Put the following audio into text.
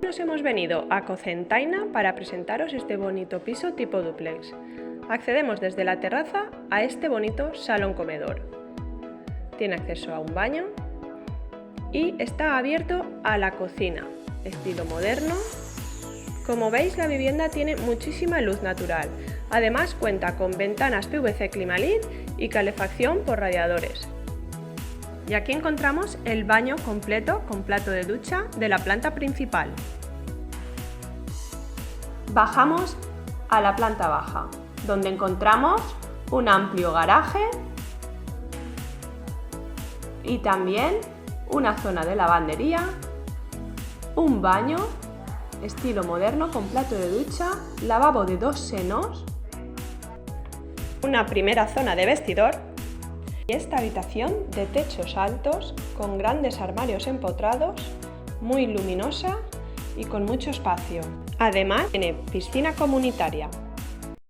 Nos hemos venido a Cocentaina para presentaros este bonito piso tipo dúplex. Accedemos desde la terraza a este bonito salón comedor. Tiene acceso a un baño y está abierto a la cocina, estilo moderno. Como veis, la vivienda tiene muchísima luz natural. Además, cuenta con ventanas PVC Climalit y calefacción por radiadores. Y aquí encontramos el baño completo con plato de ducha de la planta principal. Bajamos a la planta baja, donde encontramos un amplio garaje y también una zona de lavandería, un baño estilo moderno con plato de ducha, lavabo de 2 senos, una primera zona de vestidor y esta habitación de techos altos con grandes armarios empotrados, muy luminosa y con mucho espacio. Además, tiene piscina comunitaria.